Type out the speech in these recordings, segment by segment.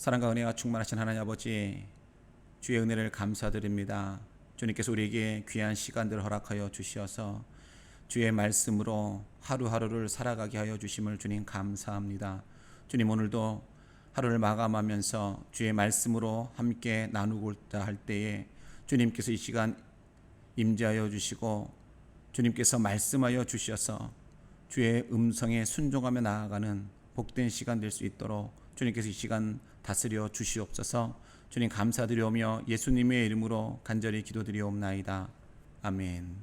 사랑과 은혜가 충만하신 하나님 아버지, 주의 은혜를 감사드립니다. 주님께서 우리에게 귀한 시간들을 허락하여 주시어서 주의 말씀으로 하루하루를 살아가게 하여 주심을 주님 감사합니다. 주님, 오늘도 하루를 마감하면서 주의 말씀으로 함께 나누고자 할 때에 주님께서 이 시간 임재하여 주시고 주님께서 말씀하여 주셔서 주의 음성에 순종하며 나아가는 복된 시간 될 수 있도록 주님께서 이 시간 다스려 주시옵소서. 주님 감사드리오며 예수님의 이름으로 간절히 기도드리옵나이다. 아멘.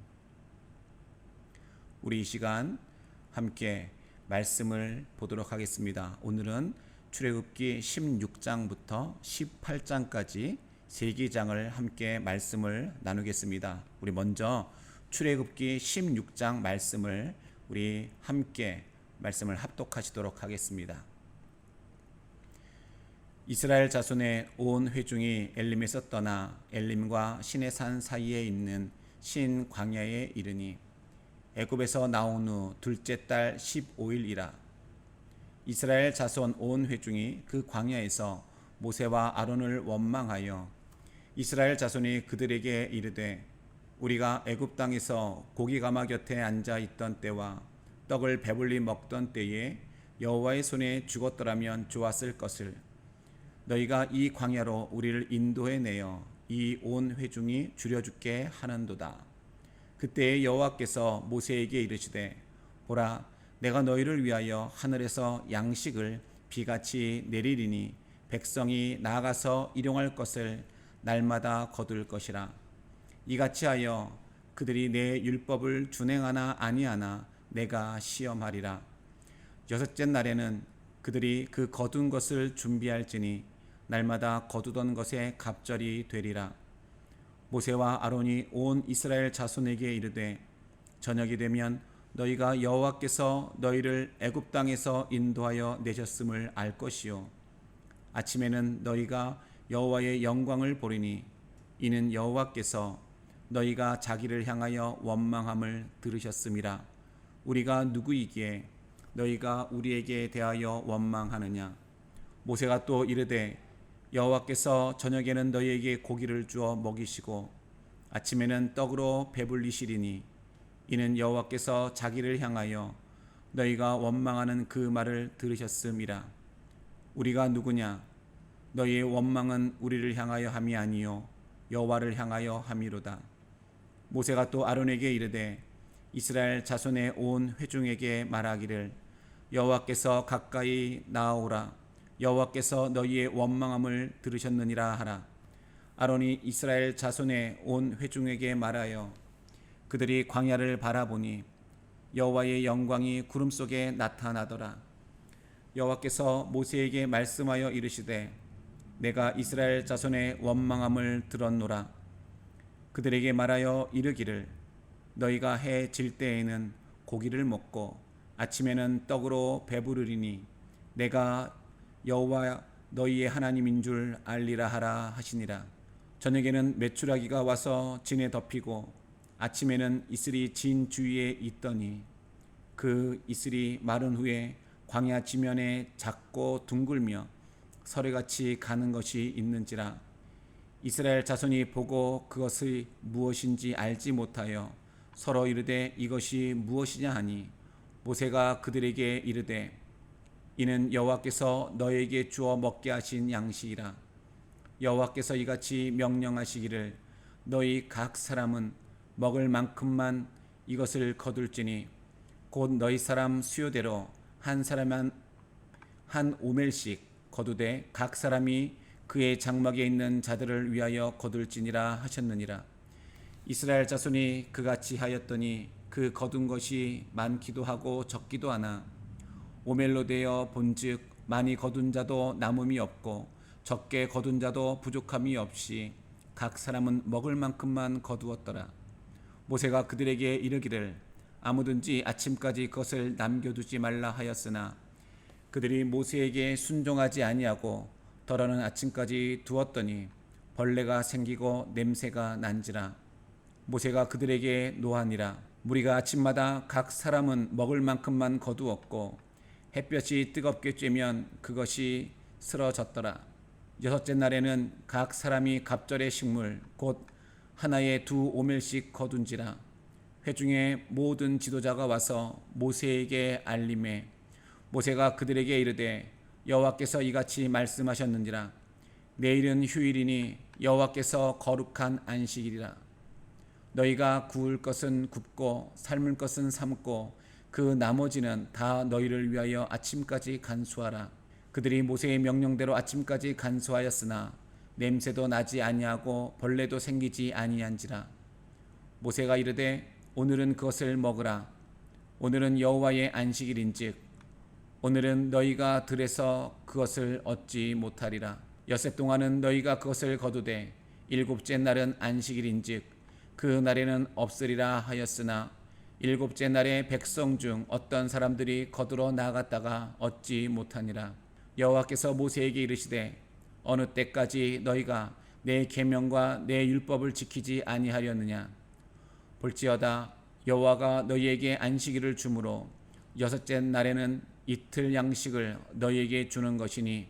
우리 이 시간 함께 말씀을 보도록 하겠습니다. 오늘은 출애굽기 16장부터 18장까지 세 개 장을 함께 말씀을 나누겠습니다. 우리 먼저 출애굽기 16장 말씀을 우리 함께 말씀을 합독하시도록 하겠습니다. 이스라엘 자손의 온 회중이 엘림에서 떠나 엘림과 시내산 사이에 있는 신 광야에 이르니 애굽에서 나온 후 둘째 달 15일이라. 이스라엘 자손 온 회중이 그 광야에서 모세와 아론을 원망하여 이스라엘 자손이 그들에게 이르되 우리가 애굽 땅에서 고기 가마 곁에 앉아 있던 때와 떡을 배불리 먹던 때에 여호와의 손에 죽었더라면 좋았을 것을 너희가 이 광야로 우리를 인도해 내어 이 온 회중이 줄여 죽게 하는도다. 그때 여호와께서 모세에게 이르시되 보라, 내가 너희를 위하여 하늘에서 양식을 비같이 내리리니 백성이 나아가서 일용할 것을 날마다 거둘 것이라. 이같이 하여 그들이 내 율법을 준행하나 아니하나 내가 시험하리라. 여섯째 날에는 그들이 그 거둔 것을 준비할지니 날마다 거두던 것에 갑절이 되리라. 모세와 아론이 온 이스라엘 자손에게 이르되 저녁이 되면 너희가 여호와께서 너희를 애굽 땅에서 인도하여 내셨음을 알 것이요 아침에는 너희가 여호와의 영광을 보리니 이는 여호와께서 너희가 자기를 향하여 원망함을 들으셨음이라. 우리가 누구이기에 너희가 우리에게 대하여 원망하느냐. 모세가 또 이르되 여호와께서 저녁에는 너희에게 고기를 주어 먹이시고 아침에는 떡으로 배불리시리니 이는 여호와께서 자기를 향하여 너희가 원망하는 그 말을 들으셨음이라. 우리가 누구냐. 너희의 원망은 우리를 향하여 함이 아니요 여호와를 향하여 함이로다. 모세가 또 아론에게 이르되 이스라엘 자손의 온 회중에게 말하기를 여호와께서 가까이 나아오라. 여호와께서 너희의 원망함을 들으셨느니라 하라. 아론이 이스라엘 자손의 온 회중에게 말하여 그들이 광야를 바라보니 여호와의 영광이 구름 속에 나타나더라. 여호와께서 모세에게 말씀하여 이르시되 내가 이스라엘 자손의 원망함을 들었노라. 그들에게 말하여 이르기를 너희가 해 질 때에는 고기를 먹고 아침에는 떡으로 배부르리니 내가 여호와 너희의 하나님인 줄 알리라 하라 하시니라. 저녁에는 메추라기가 와서 진에 덮이고 아침에는 이슬이 진 주위에 있더니 그 이슬이 마른 후에 광야 지면에 작고 둥글며 서래같이 가는 것이 있는지라. 이스라엘 자손이 보고 그것이 무엇인지 알지 못하여 서로 이르되 이것이 무엇이냐 하니 모세가 그들에게 이르되 이는 여호와께서 너희에게 주어 먹게 하신 양식이라. 여호와께서 이같이 명령하시기를 너희 각 사람은 먹을 만큼만 이것을 거둘지니 곧 너희 사람 수요대로 한 사람 한 오멜씩 거두되 각 사람이 그의 장막에 있는 자들을 위하여 거둘지니라 하셨느니라. 이스라엘 자손이 그같이 하였더니 그 거둔 것이 많기도 하고 적기도 하나 오멜로 되어 본즉 많이 거둔 자도 남음이 없고 적게 거둔 자도 부족함이 없이 각 사람은 먹을 만큼만 거두었더라. 모세가 그들에게 이르기를 아무든지 아침까지 그것을 남겨두지 말라 하였으나 그들이 모세에게 순종하지 아니하고 더러는 아침까지 두었더니 벌레가 생기고 냄새가 난지라. 모세가 그들에게 노하니라. 무리가 아침마다 각 사람은 먹을 만큼만 거두었고 햇볕이 뜨겁게 쬐면 그것이 쓰러졌더라. 여섯째 날에는 각 사람이 갑절의 식물 곧 하나에 2오멜씩 거둔지라. 회중의 모든 지도자가 와서 모세에게 알림해 모세가 그들에게 이르되 여호와께서 이같이 말씀하셨느니라. 내일은 휴일이니 여호와께서 거룩한 안식일이라. 너희가 구울 것은 굽고 삶을 것은 삶고 그 나머지는 다 너희를 위하여 아침까지 간수하라. 그들이 모세의 명령대로 아침까지 간수하였으나 냄새도 나지 아니하고 벌레도 생기지 아니한지라. 모세가 이르되 오늘은 그것을 먹으라. 오늘은 여호와의 안식일인즉 오늘은 너희가 들에서 그것을 얻지 못하리라. 엿새 동안은 너희가 그것을 거두되 일곱째 날은 안식일인즉 그 날에는 없으리라 하였으나 일곱째 날에 백성 중 어떤 사람들이 거두러 나갔다가 얻지 못하니라. 여호와께서 모세에게 이르시되 어느 때까지 너희가 내 계명과 내 율법을 지키지 아니하려느냐. 볼지어다 여호와가 너희에게 안식일을 주므로 여섯째 날에는 이틀 양식을 너희에게 주는 것이니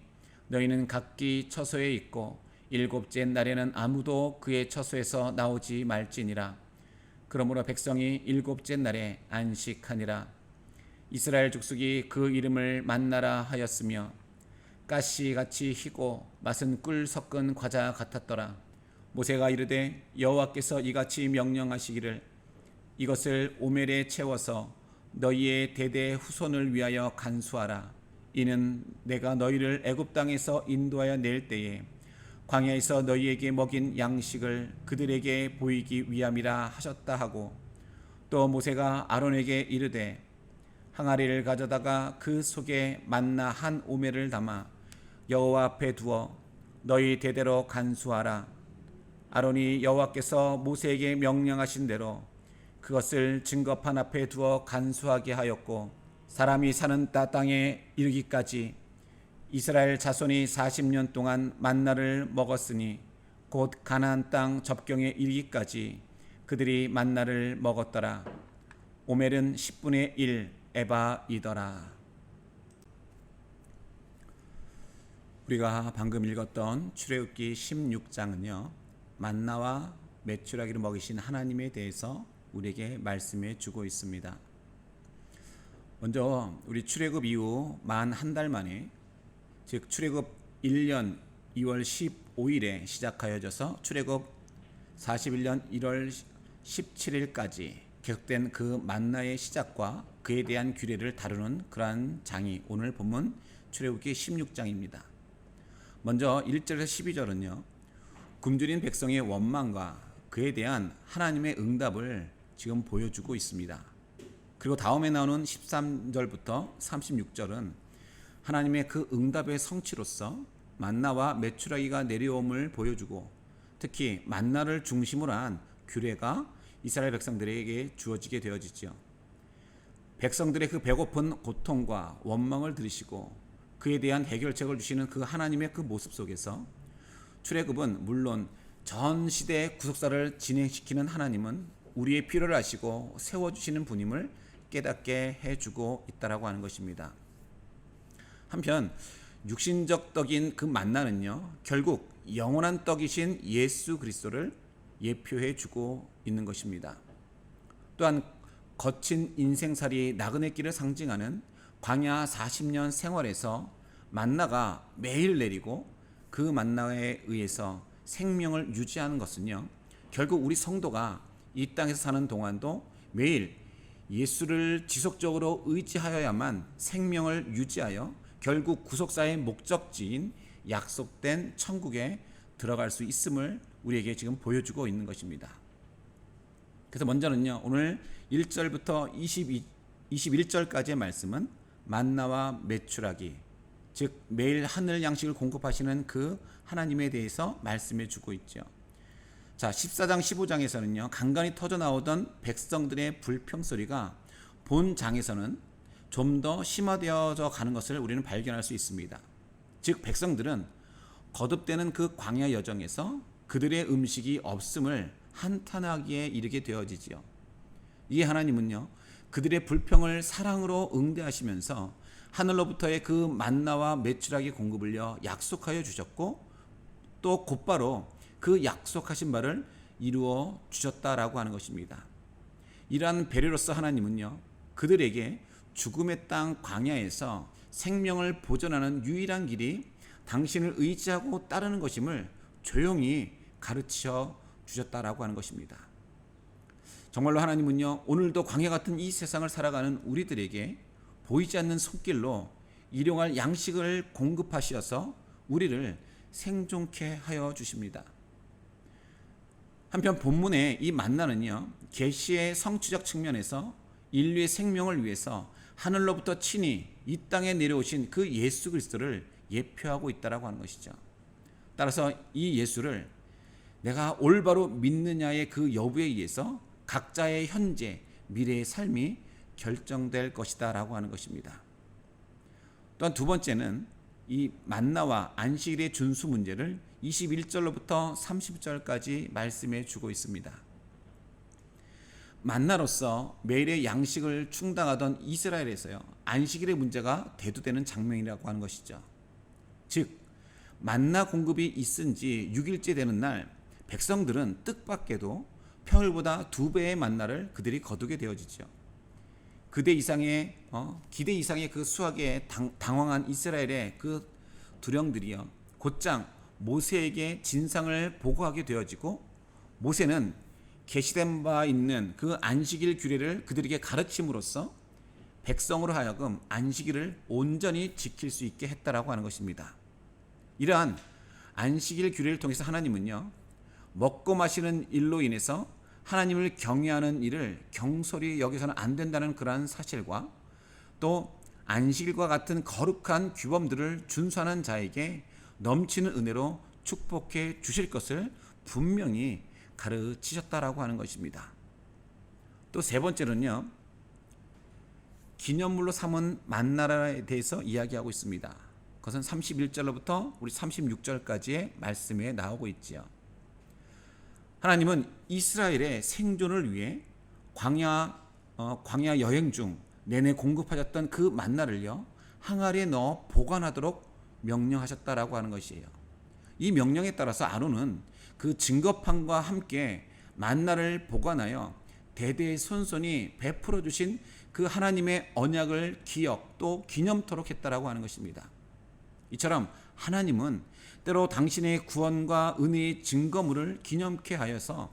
너희는 각기 처소에 있고 일곱째 날에는 아무도 그의 처소에서 나오지 말지니라. 그러므로 백성이 일곱째 날에 안식하니라. 이스라엘 족속이 그 이름을 만나라 하였으며 가시같이 희고 맛은 꿀 섞은 과자 같았더라. 모세가 이르되 여호와께서 이같이 명령하시기를 이것을 오멜에 채워서 너희의 대대 후손을 위하여 간수하라. 이는 내가 너희를 애굽 땅에서 인도하여 낼 때에 광야에서 너희에게 먹인 양식을 그들에게 보이기 위함이라 하셨다 하고 또 모세가 아론에게 이르되 항아리를 가져다가 그 속에 만나 한 오멜을 담아 여호와 앞에 두어 너희 대대로 간수하라. 아론이 여호와께서 모세에게 명령하신 대로 그것을 증거판 앞에 두어 간수하게 하였고 사람이 사는 땅에 이르기까지 이스라엘 자손이 40년 동안 만나를 먹었으니 곧 가나안 땅 접경에 이르기까지 그들이 만나를 먹었더라. 오멜은 10분의 1 에바이더라. 우리가 방금 읽었던 출애굽기 16장은요 만나와 메추라기를 먹이신 하나님에 대해서 우리에게 말씀해 주고 있습니다. 먼저 우리 출애굽 이후 만 한 달 만에 즉 출애굽 1년 2월 15일에 시작하여져서 출애굽 41년 1월 17일까지 계속된 그 만나의 시작과 그에 대한 규례를 다루는 그러한 장이 오늘 본문 출애굽기 16장입니다. 먼저 1절에서 12절은요 굶주린 백성의 원망과 그에 대한 하나님의 응답을 지금 보여주고 있습니다. 그리고 다음에 나오는 13절부터 36절은 하나님의 그 응답의 성취로서 만나와 메추라기가 내려옴을 보여주고 특히 만나를 중심으로 한 규례가 이스라엘 백성들에게 주어지게 되어지죠. 백성들의 그 배고픈 고통과 원망을 들으시고 그에 대한 해결책을 주시는 그 하나님의 그 모습 속에서 출애굽은 물론 전 시대의 구속사를 진행시키는 하나님은 우리의 필요를 아시고 세워주시는 분임을 깨닫게 해주고 있다라고 하는 것입니다. 한편 육신적 떡인 그 만나는요 결국 영원한 떡이신 예수 그리스도를 예표해 주고 있는 것입니다. 또한 거친 인생살이 나그네 길을 상징하는 광야 40년 생활에서 만나가 매일 내리고 그 만나에 의해서 생명을 유지하는 것은요 결국 우리 성도가 이 땅에서 사는 동안도 매일 예수를 지속적으로 의지하여야만 생명을 유지하여 결국 구속사의 목적지인 약속된 천국에 들어갈 수 있음을 우리에게 지금 보여주고 있는 것입니다. 그래서 먼저는요 오늘 1절부터 21절까지의 말씀은 만나와 메추라기 즉 매일 하늘 양식을 공급하시는 그 하나님에 대해서 말씀해 주고 있죠. 자 14장 15장에서는요 간간히 터져나오던 백성들의 불평소리가 본 장에서는 좀 더 심화되어져 가는 것을 우리는 발견할 수 있습니다. 즉 백성들은 거듭되는 그 광야 여정에서 그들의 음식이 없음을 한탄하기에 이르게 되어지지요. 이 하나님은요 그들의 불평을 사랑으로 응대하시면서 하늘로부터의 그 만나와 메추라기 공급을요 약속하여 주셨고 또 곧바로 그 약속하신 바를 이루어 주셨다라고 하는 것입니다. 이러한 배려로서 하나님은요, 그들에게 죽음의 땅 광야에서 생명을 보존하는 유일한 길이 당신을 의지하고 따르는 것임을 조용히 가르쳐 주셨다라고 하는 것입니다. 정말로 하나님은요, 오늘도 광야 같은 이 세상을 살아가는 우리들에게 보이지 않는 손길로 일용할 양식을 공급하셔서 우리를 생존케 하여 주십니다. 한편 본문의 이 만나는요, 계시의 성취적 측면에서 인류의 생명을 위해서 하늘로부터 친히 이 땅에 내려오신 그 예수 그리스도를 예표하고 있다라고 하는 것이죠. 따라서 이 예수를 내가 올바로 믿느냐의 그 여부에 의해서 각자의 현재, 미래의 삶이 결정될 것이다라고 하는 것입니다. 또한 두 번째는 이 만나와 안식일의 준수 문제를 21절로부터 30절까지 말씀해 주고 있습니다. 만나로서 매일의 양식을 충당하던 이스라엘에서요, 안식일의 문제가 대두되는 장면이라고 하는 것이죠. 즉 만나 공급이 있은 지 6일째 되는 날 백성들은 뜻밖에도 평일보다 2배의 만나를 그들이 거두게 되어지죠. 기대 이상의 그 수확에 당황한 이스라엘의 그 두령들이요, 곧장 모세에게 진상을 보고하게 되어지고, 모세는 계시된 바 있는 그 안식일 규례를 그들에게 가르침으로써 백성으로 하여금 안식일을 온전히 지킬 수 있게 했다라고 하는 것입니다. 이러한 안식일 규례를 통해서 하나님은요, 먹고 마시는 일로 인해서 하나님을 경외하는 일을 경솔히 여기서는 안 된다는 그러한 사실과, 또 안식일과 같은 거룩한 규범들을 준수하는 자에게 넘치는 은혜로 축복해 주실 것을 분명히 가르치셨다라고 하는 것입니다. 또 세 번째는요, 기념물로 삼은 만나라에 대해서 이야기하고 있습니다. 그것은 31절로부터 우리 36절까지의 말씀에 나오고 있지요. 하나님은 이스라엘의 생존을 위해 광야 여행 중 내내 공급하셨던 그 만나를요, 항아리에 넣어 보관하도록 명령하셨다라고 하는 것이에요. 이 명령에 따라서 아론은 그 증거판과 함께 만나를 보관하여 대대손손이 베풀어 주신 그 하나님의 언약을 기억 또 기념토록 했다라고 하는 것입니다. 이처럼 하나님은 때로 당신의 구원과 은혜의 증거물을 기념케 하여서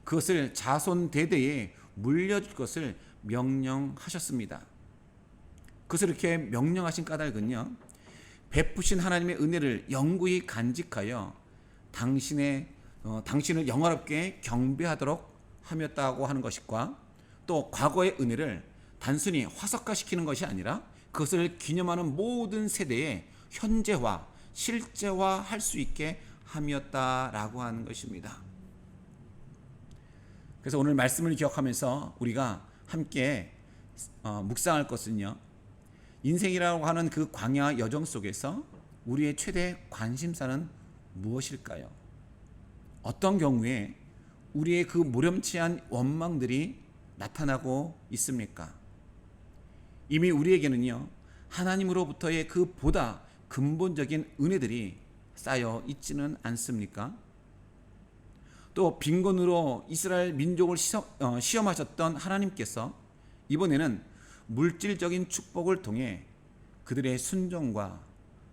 그것을 자손 대대에 물려줄 것을 명령하셨습니다. 그것을 이렇게 명령하신 까닭은요, 베푸신 하나님의 은혜를 영구히 간직하여 당신을 영화롭게 경배하도록 하였다고 하는 것과, 또 과거의 은혜를 단순히 화석화시키는 것이 아니라 그것을 기념하는 모든 세대에 현재화, 실제화할 수 있게 함이었다라고 하는 것입니다. 그래서 오늘 말씀을 기억하면서 우리가 함께 묵상할 것은요, 인생이라고 하는 그 광야 여정 속에서 우리의 최대 관심사는 무엇일까요? 어떤 경우에 우리의 그 무렴치한 원망들이 나타나고 있습니까? 이미 우리에게는요, 하나님으로부터의 그 보다 근본적인 은혜들이 쌓여 있지는 않습니까? 또 빈곤으로 이스라엘 민족을 시험하셨던 하나님께서 이번에는 물질적인 축복을 통해 그들의 순종과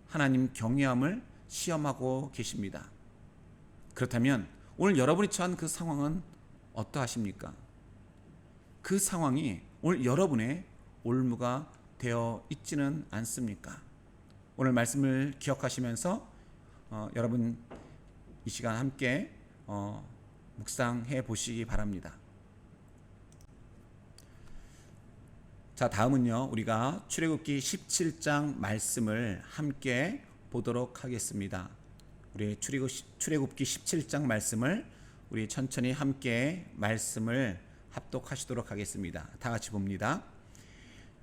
하나님 경외함을 시험하고 계십니다. 그렇다면 오늘 여러분이 처한 그 상황은 어떠하십니까? 그 상황이 오늘 여러분의 올무가 되어 있지는 않습니까? 오늘 말씀을 기억하시면서 여러분 이 시간 함께 묵상해 보시기 바랍니다. 자, 다음은요, 우리가 출애굽기 17장 말씀을 함께 보도록 하겠습니다. 우리 출애굽기 17장 말씀을 우리 천천히 함께 말씀을 합독하시도록 하겠습니다. 다 같이 봅니다.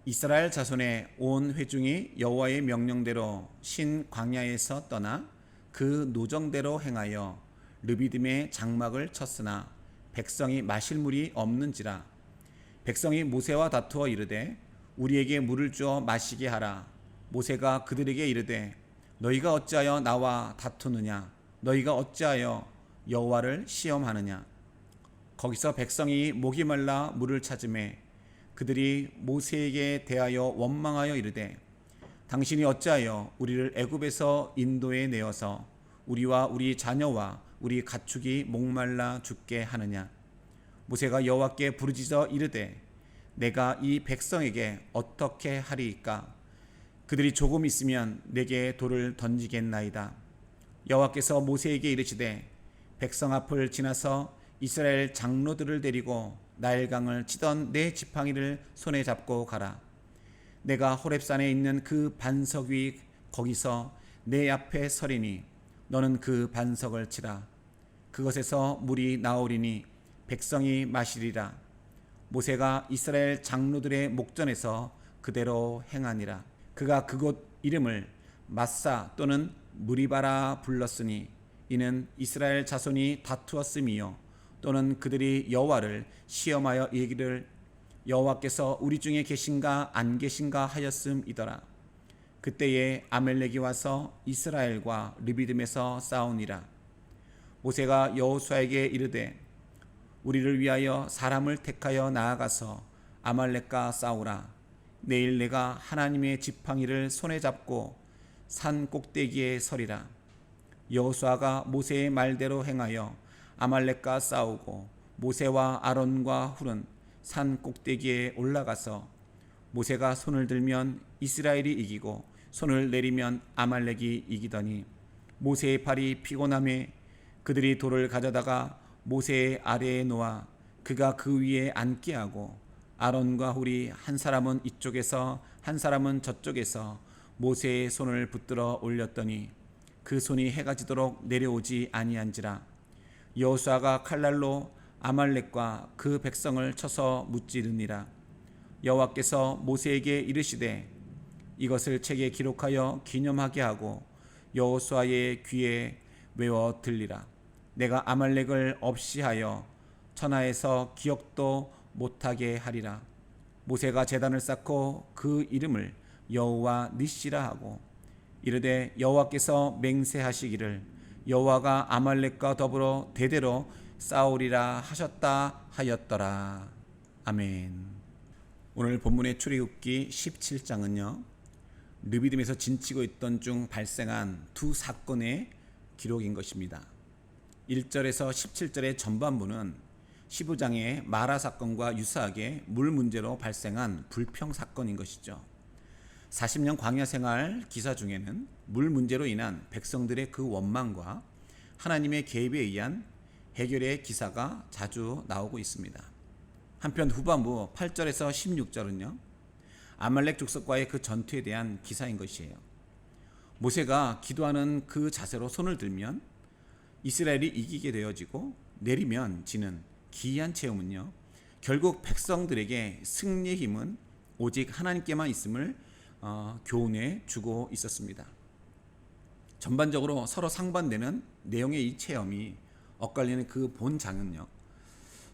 이스라엘 자손의 온 회중이 여호와의 명령대로 신 광야에서 떠나 그 노정대로 행하여 르비딤의 장막을 쳤으나 백성이 마실 물이 없는지라. 백성이 모세와 다투어 이르되 우리에게 물을 주어 마시게 하라. 모세가 그들에게 이르되 너희가 어찌하여 나와 다투느냐. 너희가 어찌하여 여호와를 시험하느냐. 거기서 백성이 목이 말라 물을 찾으매 그들이 모세에게 대하여 원망하여 이르되 당신이 어찌하여 우리를 애굽에서 인도해 내어서 우리와 우리 자녀와 우리 가축이 목말라 죽게 하느냐. 모세가 여호와께 부르짖어 이르되 내가 이 백성에게 어떻게 하리이까. 그들이 조금 있으면 내게 돌을 던지겠나이다. 여호와께서 모세에게 이르시되 백성 앞을 지나서 이스라엘 장로들을 데리고 나일강을 치던 내 지팡이를 손에 잡고 가라. 내가 호렙산에 있는 그 반석 위 거기서 내 앞에 서리니 너는 그 반석을 치라. 그것에서 물이 나오리니 백성이 마시리라. 모세가 이스라엘 장로들의 목전에서 그대로 행하니라. 그가 그곳 이름을 마사 또는 무리바라 불렀으니 이는 이스라엘 자손이 다투었음이요 또는 그들이 여호와를 시험하여 이르기를 여호와께서 우리 중에 계신가 안 계신가 하였음이더라. 그때에 아멜렉이 와서 이스라엘과 르비딤에서 싸우니라. 모세가 여호수아에게 이르되 우리를 위하여 사람을 택하여 나아가서 아말렉과 싸우라. 내일 내가 하나님의 지팡이를 손에 잡고 산 꼭대기에 서리라. 여호수아가 모세의 말대로 행하여 아말렉과 싸우고 모세와 아론과 훌은 산 꼭대기에 올라가서 모세가 손을 들면 이스라엘이 이기고 손을 내리면 아말렉이 이기더니 모세의 팔이 피곤함에 그들이 돌을 가져다가 모세의 아래에 놓아 그가 그 위에 앉게 하고 아론과 훌이 한 사람은 이쪽에서 한 사람은 저쪽에서 모세의 손을 붙들어 올렸더니 그 손이 해가 지도록 내려오지 아니한지라. 여호수아가 칼날로 아말렉과 그 백성을 쳐서 무찌르니라. 여호와께서 모세에게 이르시되 이것을 책에 기록하여 기념하게 하고 여호수아의 귀에 외워 들리라. 내가 아말렉을 없이 하여 천하에서 기억도 못하게 하리라. 모세가 제단을 쌓고 그 이름을 여호와 니시라 하고 이르되 여호와께서 맹세하시기를 여호와가 아말렉과 더불어 대대로 싸우리라 하셨다 하였더라. 아멘. 오늘 본문의 출애굽기 17장은요 르비딤에서 진치고 있던 중 발생한 두 사건의 기록인 것입니다. 1절에서 17절의 전반부는 15장의 마라 사건과 유사하게 물 문제로 발생한 불평 사건인 것이죠. 40년 광야 생활 기사 중에는 물 문제로 인한 백성들의 그 원망과 하나님의 개입에 의한 해결의 기사가 자주 나오고 있습니다. 한편 후반부 8절에서 16절은요 아말렉 족속과의 그 전투에 대한 기사인 것이에요. 모세가 기도하는 그 자세로 손을 들면 이스라엘이 이기게 되어지고 내리면 지는 기이한 체험은요 결국 백성들에게 승리의 힘은 오직 하나님께만 있음을 교훈해 주고 있었습니다. 전반적으로 서로 상반되는 내용의 이 체험이 엇갈리는 그 본장은요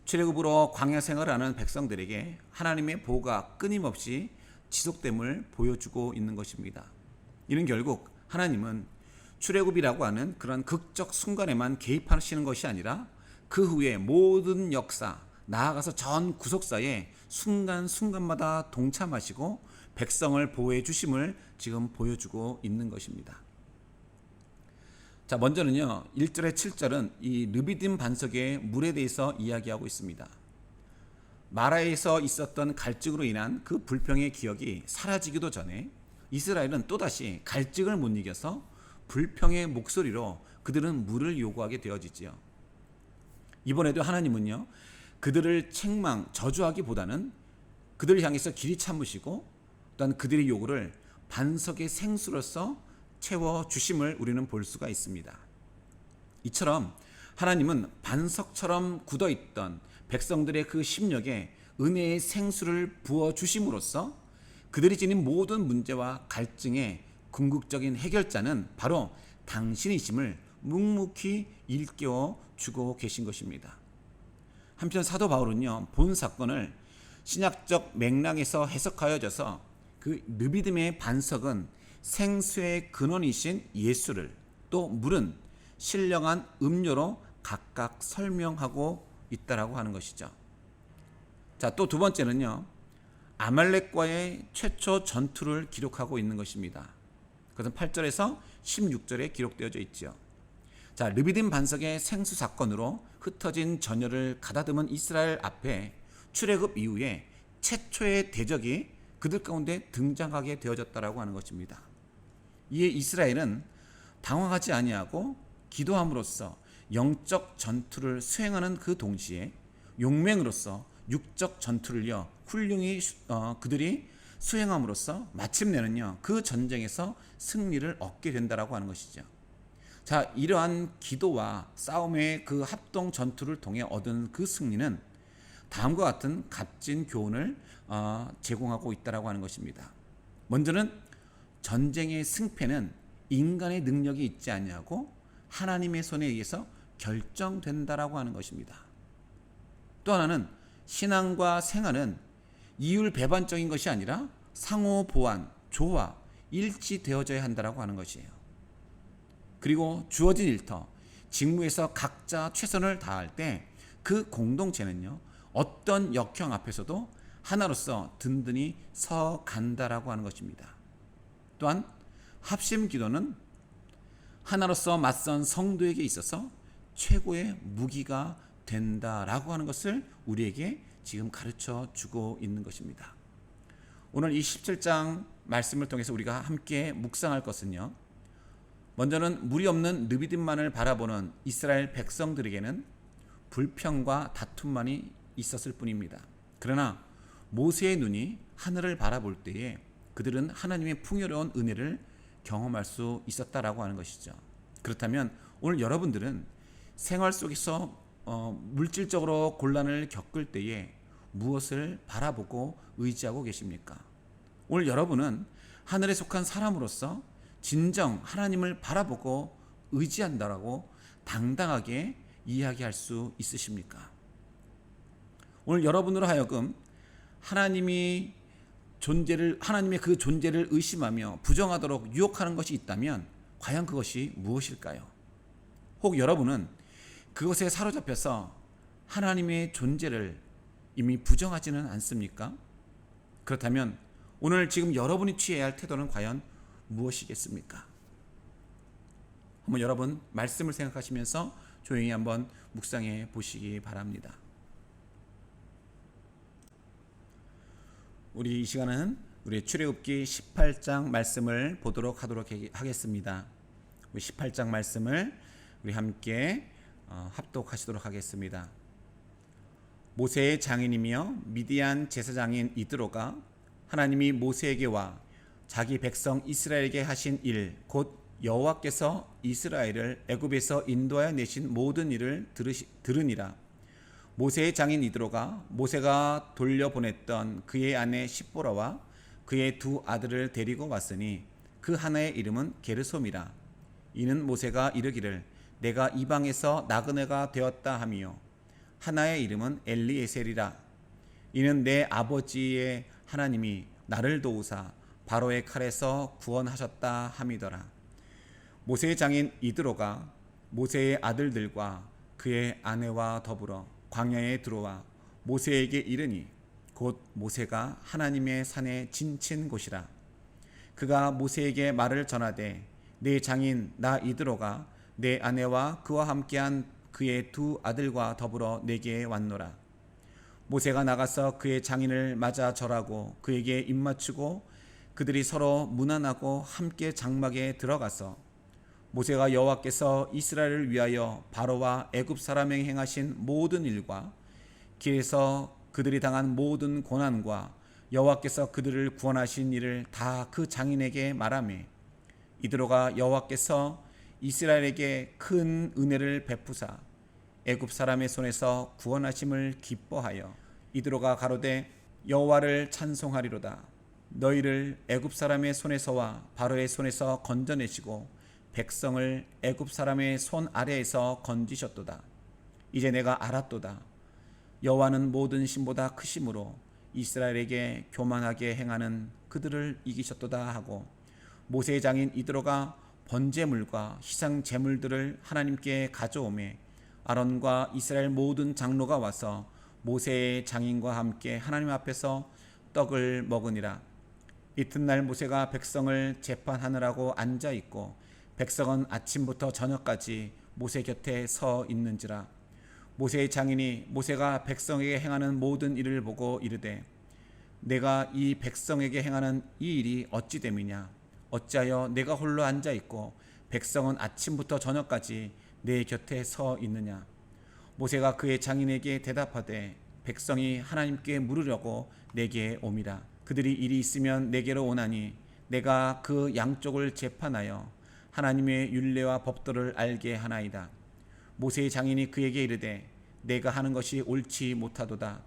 출애굽으로 광야 생활을 하는 백성들에게 하나님의 보호가 끊임없이 지속됨을 보여주고 있는 것입니다. 이는 결국 하나님은 출애굽이라고 하는 그런 극적 순간에만 개입하시는 것이 아니라 그 후에 모든 역사, 나아가서 전 구속사에 순간순간마다 동참하시고 백성을 보호해 주심을 지금 보여주고 있는 것입니다. 자, 먼저는요 1절에 7절은 이 르비딤 반석의 물에 대해서 이야기하고 있습니다. 마라에서 있었던 갈증으로 인한 그 불평의 기억이 사라지기도 전에 이스라엘은 또다시 갈증을 못 이겨서 불평의 목소리로 그들은 물을 요구하게 되어지지요. 이번에도 하나님은요 그들을 책망, 저주하기보다는 그들을 향해서 길이 참으시고 또한 그들의 요구를 반석의 생수로서 채워주심을 우리는 볼 수가 있습니다. 이처럼 하나님은 반석처럼 굳어있던 백성들의 그 심령에 은혜의 생수를 부어주심으로써 그들이 지닌 모든 문제와 갈증의 궁극적인 해결자는 바로 당신이심을 묵묵히 일깨워 주고 계신 것입니다. 한편 사도 바울은요 본 사건을 신약적 맥락에서 해석하여져서 그 르비딤의 반석은 생수의 근원이신 예수를, 또 물은 신령한 음료로 각각 설명하고 있다라고 하는 것이죠. 자, 또 두 번째는요, 아말렉과의 최초 전투를 기록하고 있는 것입니다. 그것은 8절에서 16절에 기록되어져 있지요. 자, 르비딤 반석의 생수 사건으로 흩어진 전열을 가다듬은 이스라엘 앞에 출애굽 이후에 최초의 대적이 그들 가운데 등장하게 되어졌다라고 하는 것입니다. 이에 이스라엘은 당황하지 아니하고 기도함으로써 영적 전투를 수행하는 그 동시에 용맹으로서 육적 전투를요 훌륭히 그들이 수행함으로써 마침내는요 그 전쟁에서 승리를 얻게 된다라고 하는 것이죠. 자, 이러한 기도와 싸움의 그 합동 전투를 통해 얻은 그 승리는 다음과 같은 값진 교훈을 제공하고 있다라고 하는 것입니다. 먼저는 전쟁의 승패는 인간의 능력이 있지 아니하고 하나님의 손에 의해서 결정된다라고 하는 것입니다. 또 하나는 신앙과 생활은 이율배반적인 것이 아니라 상호 보완, 조화, 일치되어져야 한다라고 하는 것이에요. 그리고 주어진 일터, 직무에서 각자 최선을 다할 때 그 공동체는요 어떤 역형 앞에서도 하나로서 든든히 서 간다라고 하는 것입니다. 또한 합심 기도는 하나로서 맞선 성도에게 있어서 최고의 무기가 된다라고 하는 것을 우리에게 지금 가르쳐 주고 있는 것입니다. 오늘 이 17장 말씀을 통해서 우리가 함께 묵상할 것은요, 먼저는 무리 없는 르비딤만을 바라보는 이스라엘 백성들에게는 불평과 다툼만이 있었을 뿐입니다. 그러나 모세의 눈이 하늘을 바라볼 때에 그들은 하나님의 풍요로운 은혜를 경험할 수 있었다라고 하는 것이죠. 그렇다면 오늘 여러분들은 생활 속에서 물질적으로 곤란을 겪을 때에 무엇을 바라보고 의지하고 계십니까? 오늘 여러분은 하늘에 속한 사람으로서 진정 하나님을 바라보고 의지한다라고 당당하게 이야기할 수 있으십니까? 오늘 여러분으로 하여금 하나님의 그 존재를 의심하며 부정하도록 유혹하는 것이 있다면 과연 그것이 무엇일까요? 혹 여러분은 그것에 사로잡혀서 하나님의 존재를 이미 부정하지는 않습니까? 그렇다면 오늘 지금 여러분이 취해야 할 태도는 과연 무엇이겠습니까? 한번 여러분 말씀을 생각하시면서 조용히 한번 묵상해 보시기 바랍니다. 우리 이 시간은 우리 출애굽기 18장 말씀을 보도록 하겠습니다. 우리 18장 말씀을 우리 함께 합독하시도록 하겠습니다. 모세의 장인이며 미디안 제사장인 이드로가 하나님이 모세에게 와 자기 백성 이스라엘에게 하신 일, 곧 여호와께서 이스라엘을 애굽에서 인도하여 내신 모든 일을 들으니라. 모세의 장인 이드로가 모세가 돌려보냈던 그의 아내 십보라와 그의 두 아들을 데리고 왔으니 그 하나의 이름은 게르솜이라. 이는 모세가 이르기를 내가 이방에서 나그네가 되었다 하며 하나의 이름은 엘리에셀이라. 이는 내 아버지의 하나님이 나를 도우사 바로의 칼에서 구원하셨다 함이더라. 모세의 장인 이드로가 모세의 아들들과 그의 아내와 더불어 광야에 들어와 모세에게 이르니 곧 모세가 하나님의 산에 진친 곳이라. 그가 모세에게 말을 전하되 내 장인 나 이드로가 내 아내와 그와 함께한 그의 두 아들과 더불어 내게 왔노라. 모세가 나가서 그의 장인을 맞아 절하고 그에게 입맞추고 그들이 서로 문안하고 함께 장막에 들어가서 모세가 여호와께서 이스라엘을 위하여 바로와 애굽 사람에게 행하신 모든 일과 길에서 그들이 당한 모든 고난과 여호와께서 그들을 구원하신 일을 다 그 장인에게 말하매 이드로가 여호와께서 이스라엘에게 큰 은혜를 베푸사 애굽 사람의 손에서 구원하심을 기뻐하여 이드로가 가로되 여호와를 찬송하리로다. 너희를 애굽 사람의 손에서와 바로의 손에서 건져내시고 백성을 애굽 사람의 손 아래에서 건지셨도다. 이제 내가 알았도다. 여호와는 모든 신보다 크심으로 이스라엘에게 교만하게 행하는 그들을 이기셨도다 하고 모세의 장인 이드로가 번제물과 희생 제물들을 하나님께 가져오매 아론과 이스라엘 모든 장로가 와서 모세의 장인과 함께 하나님 앞에서 떡을 먹으니라. 이튿날 모세가 백성을 재판하느라고 앉아 있고 백성은 아침부터 저녁까지 모세 곁에 서 있는지라. 모세의 장인이 모세가 백성에게 행하는 모든 일을 보고 이르되 내가 이 백성에게 행하는 이 일이 어찌 됨이냐. 어찌하여 내가 홀로 앉아 있고 백성은 아침부터 저녁까지 내 곁에 서 있느냐. 모세가 그의 장인에게 대답하되 백성이 하나님께 물으려고 내게 옴이라. 그들이 일이 있으면 내게로 오나니 내가 그 양쪽을 재판하여 하나님의 율례와 법도를 알게 하나이다. 모세의 장인이 그에게 이르되 내가 하는 것이 옳지 못하도다.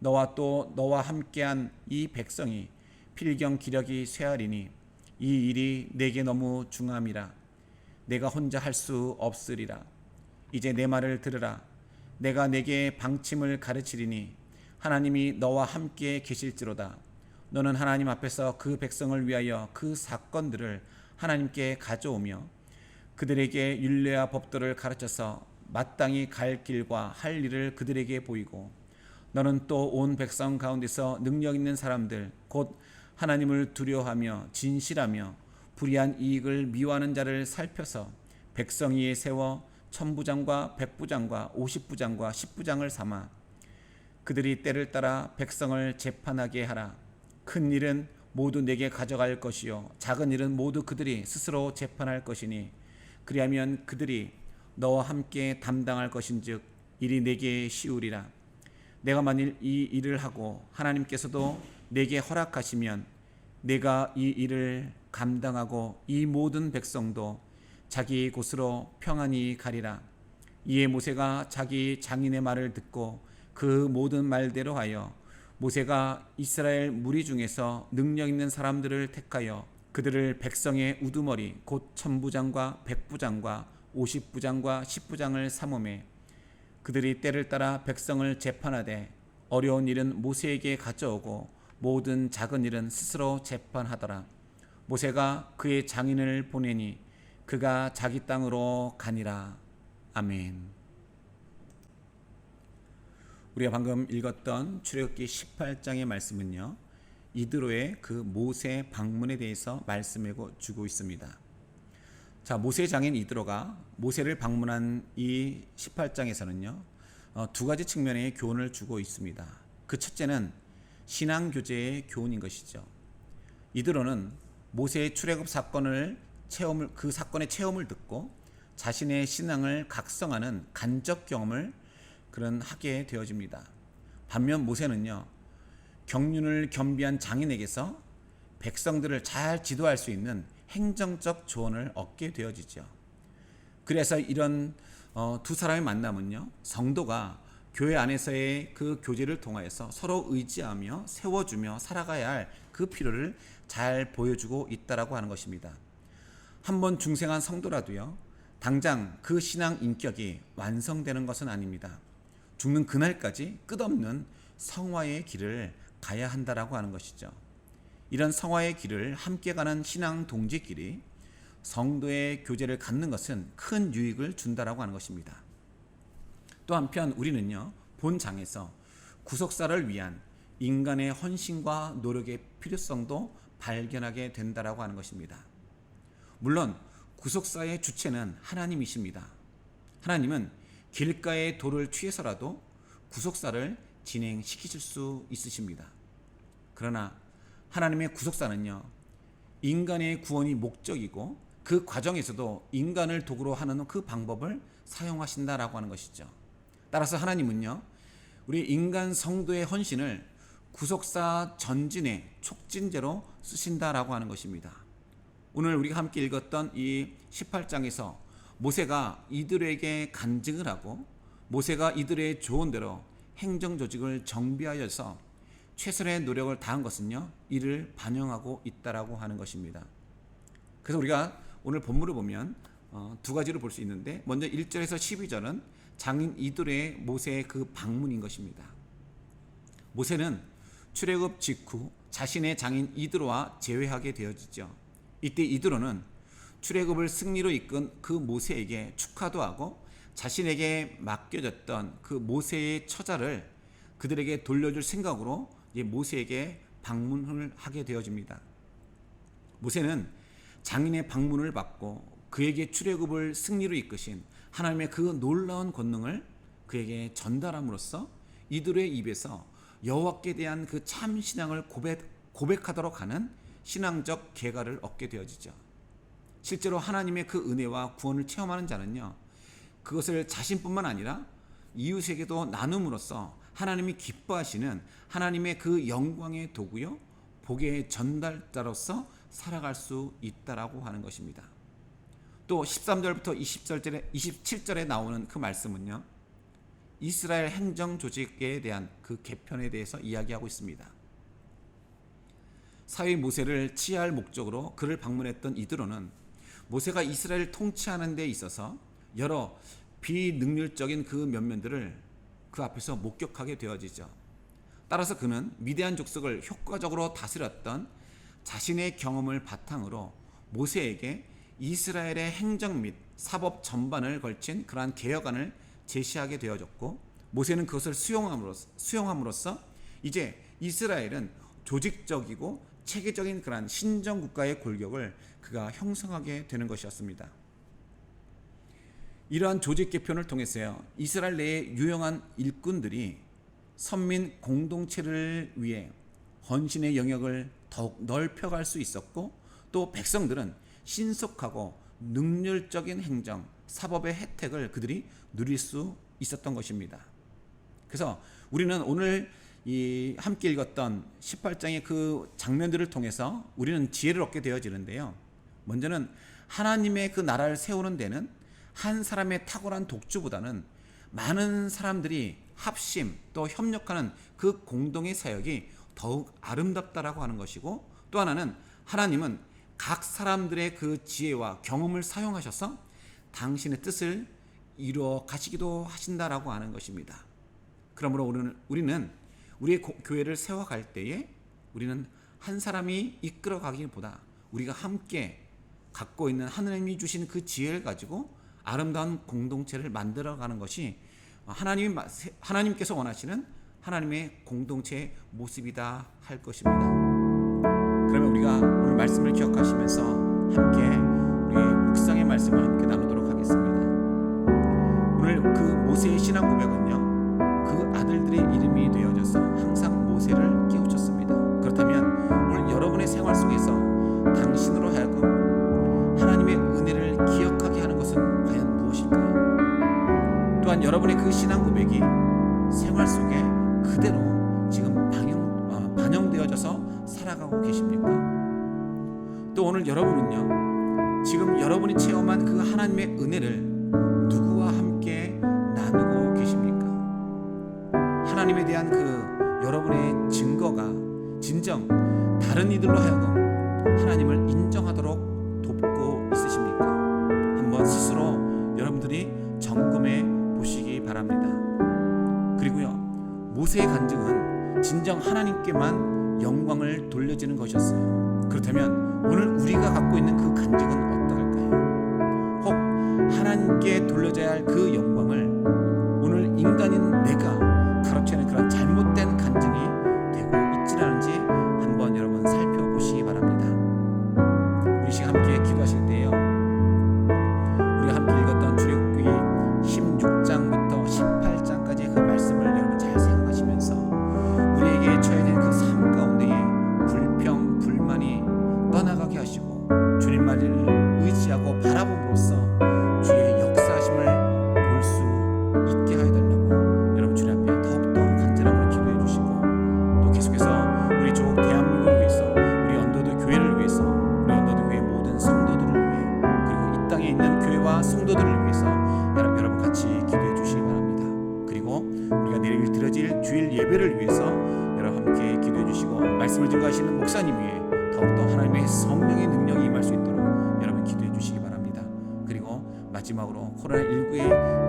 너와 또 너와 함께한 이 백성이 필경 기력이 쇠하리니 이 일이 내게 너무 중함이라. 내가 혼자 할 수 없으리라. 이제 내 말을 들으라. 내가 내게 방침을 가르치리니 하나님이 너와 함께 계실지로다. 너는 하나님 앞에서 그 백성을 위하여 그 사건들을 하나님께 가져오며 그들에게 율례와 법도를 가르쳐서 마땅히 갈 길과 할 일을 그들에게 보이고 너는 또 온 백성 가운데서 능력 있는 사람들 곧 하나님을 두려워하며 진실하며 불의한 이익을 미워하는 자를 살펴서 백성 위에 세워 천부장과 백부장과 50부장과 10부장을 삼아 그들이 때를 따라 백성을 재판하게 하라. 큰 일은 모두 내게 가져갈 것이요 작은 일은 모두 그들이 스스로 재판할 것이니 그리하면 그들이 너와 함께 담당할 것인즉 일이 내게 쉬우리라. 내가 만일 이 일을 하고 하나님께서도 내게 허락하시면 내가 이 일을 감당하고 이 모든 백성도 자기 곳으로 평안히 가리라. 이에 모세가 자기 장인의 말을 듣고 그 모든 말대로 하여 모세가 이스라엘 무리 중에서 능력 있는 사람들을 택하여 그들을 백성의 우두머리 곧 천부장과 백부장과 50부장과 10부장을 삼음해 그들이 때를 따라 백성을 재판하되 어려운 일은 모세에게 가져오고 모든 작은 일은 스스로 재판하더라. 모세가 그의 장인을 보내니 그가 자기 땅으로 가니라. 아멘. 우리가 방금 읽었던 출애굽기 18장의 말씀은요, 이드로의 그 모세 방문에 대해서 말씀해 주고 있습니다. 자, 모세 장인 이드로가 모세를 방문한 이 18장에서는요, 두 가지 측면의 교훈을 주고 있습니다. 그 첫째는 신앙 교제의 교훈인 것이죠. 이드로는 모세의 출애굽 그 사건의 체험을 듣고 자신의 신앙을 각성하는 간접 경험을 하게 되어집니다. 반면 모세는요, 경륜을 겸비한 장인에게서 백성들을 잘 지도할 수 있는 행정적 조언을 얻게 되어지죠. 그래서 이런 두 사람의 만남은요, 성도가 교회 안에서의 그 교제를 통하여서 서로 의지하며 세워주며 살아가야 할 그 필요를 잘 보여주고 있다라고 하는 것입니다. 한번 중생한 성도라도요, 당장 그 신앙 인격이 완성되는 것은 아닙니다. 죽는 그날까지 끝없는 성화의 길을 가야 한다라고 하는 것이죠. 이런 성화의 길을 함께 가는 신앙 동지끼리 성도의 교제를 갖는 것은 큰 유익을 준다라고 하는 것입니다. 또 한편 우리는요, 본장에서 구속사를 위한 인간의 헌신과 노력의 필요성도 발견하게 된다라고 하는 것입니다. 물론 구속사의 주체는 하나님이십니다. 하나님은 길가의 돌을 취해서라도 구속사를 진행시키실 수 있으십니다. 그러나 하나님의 구속사는요, 인간의 구원이 목적이고 그 과정에서도 인간을 도구로 하는 그 방법을 사용하신다라고 하는 것이죠. 따라서 하나님은요, 우리 인간 성도의 헌신을 구속사 전진의 촉진제로 쓰신다라고 하는 것입니다. 오늘 우리가 함께 읽었던 이 18장에서 모세가 이들에게 간증을 하고 모세가 이들의 조언대로 행정조직을 정비하여서 최선의 노력을 다한 것은요, 이를 반영하고 있다라고 하는 것입니다. 그래서 우리가 오늘 본문을 보면 두 가지로 볼 수 있는데, 먼저 1절에서 12절은 장인 이드로의 모세의 그 방문인 것입니다. 모세는 출애굽 직후 자신의 장인 이드로와 재회하게 되어지죠. 이때 이드로는 출애굽을 승리로 이끈 그 모세에게 축하도 하고 자신에게 맡겨졌던 그 모세의 처자를 그들에게 돌려줄 생각으로 모세에게 방문을 하게 되어집니다. 모세는 장인의 방문을 받고 그에게 출애굽을 승리로 이끄신 하나님의 그 놀라운 권능을 그에게 전달함으로써 이들의 입에서 여호와께 대한 그 참 신앙을 고백하도록 하는 신앙적 계가를 얻게 되어지죠. 실제로 하나님의 그 은혜와 구원을 체험하는 자는요, 그것을 자신뿐만 아니라 이웃에게도 나눔으로써 하나님이 기뻐하시는 하나님의 그 영광의 도구요, 복의 전달자로서 살아갈 수 있다라고 하는 것입니다. 또 13절부터 27절에 나오는 그 말씀은요, 이스라엘 행정 조직에 대한 그 개편에 대해서 이야기하고 있습니다. 사위 모세를 치하할 목적으로 그를 방문했던 이드로는 모세가 이스라엘을 통치하는 데 있어서 여러 비능률적인 그 면면들을 그 앞에서 목격하게 되어지죠. 따라서 그는 미디안 족속을 효과적으로 다스렸던 자신의 경험을 바탕으로 모세에게 이스라엘의 행정 및 사법 전반을 걸친 그러한 개혁안을 제시하게 되어졌고, 모세는 그것을 수용함으로써 이제 이스라엘은 조직적이고 체계적인 그러한 신정국가의 골격을 그가 형성하게 되는 것이었습니다. 이러한 조직 개편을 통해서요, 이스라엘 내의 유용한 일꾼들이 선민 공동체를 위해 헌신의 영역을 더욱 넓혀갈 수 있었고, 또 백성들은 신속하고 능률적인 행정, 사법의 혜택을 그들이 누릴 수 있었던 것입니다. 그래서 우리는 오늘 함께 읽었던 18장의 그 장면들을 통해서 우리는 지혜를 얻게 되어지는데요, 먼저는 하나님의 그 나라를 세우는 데는 한 사람의 탁월한 독주보다는 많은 사람들이 합심 또 협력하는 그 공동의 사역이 더욱 아름답다라고 하는 것이고, 또 하나는 하나님은 각 사람들의 그 지혜와 경험을 사용하셔서 당신의 뜻을 이루어 가시기도 하신다라고 하는 것입니다. 그러므로 우리는 우리의 교회를 세워갈 때에 우리는 한 사람이 이끌어가기보다 우리가 함께 갖고 있는 하나님이 주신 그 지혜를 가지고 아름다운 공동체를 만들어가는 것이 하나님께서 원하시는 하나님의 공동체의 모습이다 할 것입니다. 그러면 우리가 오늘 말씀을 기억하시면서 함께 우리의 묵상의 말씀을 함께 나누도록 하겠습니다. 오늘 그 모세의 신앙 고백은요, 그 아들들의 이름이 되어져서 항상 모세를 깨우쳤습니다. 그렇다면 오늘 여러분의 생활 속에서 당신으로 하여금 하나님의 은혜를 기억하게 하는 것은 과연 무엇일까요? 또한 여러분의 그 신앙 고백이 생활 속에 그대로 지금 반영되어져서 살아가고 계십니까? 또 오늘 여러분은요, 지금 여러분이 체험한 그 하나님의 은혜를 누구와 함께 나누고 계십니까? 하나님에 대한 그 여러분의 증거가 진정 다른 이들로 하여금 하나님을 인정하도록 돕고 있으십니까? 한번 스스로 여러분들이 점검해 보시기 바랍니다. 그리고요, 모세의 간증은 진정 하나님께만 영광을 돌려지는 것이었어요. 그렇다면 오늘 우리가 갖고 있는 그 간증은 어떠할까요? 혹 하나님께 돌려져야 할 그 영광을 오늘 인간인 내가 가로채는 그런 잘못된 간증이 되고 있지라는지 한번 여러분 살펴보시기 바랍니다. 우리 시간 함께 기도하실 때요, 우리가 함께 읽었던 출애굽기 16장부터 18장까지의 그 말씀을 여러분 잘 생각하시면서 우리에게 처해진 그 삶 가운데에 불평, 불만이 떠나가게 하시고 주님만을 의지하고 바라봄으로써 주의 역사하심을 볼 수 있게 하여 달라고 여러분 주님 앞에 더욱더 간절함으로 기도해 주시고, 또 계속해서 우리 쪽 대한민국을 위해서, 우리 언더드 교회를 위해서, 우리 언더드 교회 모든 성도들을 위해, 그리고 이 땅에 있는 교회와 성도들을 위해서 여러분 같이 기도해 주시기 바랍니다. 그리고 우리가 내일 드려질 주일 예배를 위해서 여러분 함께 기도해 주시고, 말씀을 증거하시는 목사님 위에 더욱더 하나님의 성령의 능력이 임할 수 있도록 여러분 기도해 주시기 바랍니다. 그리고 마지막으로 코로나19의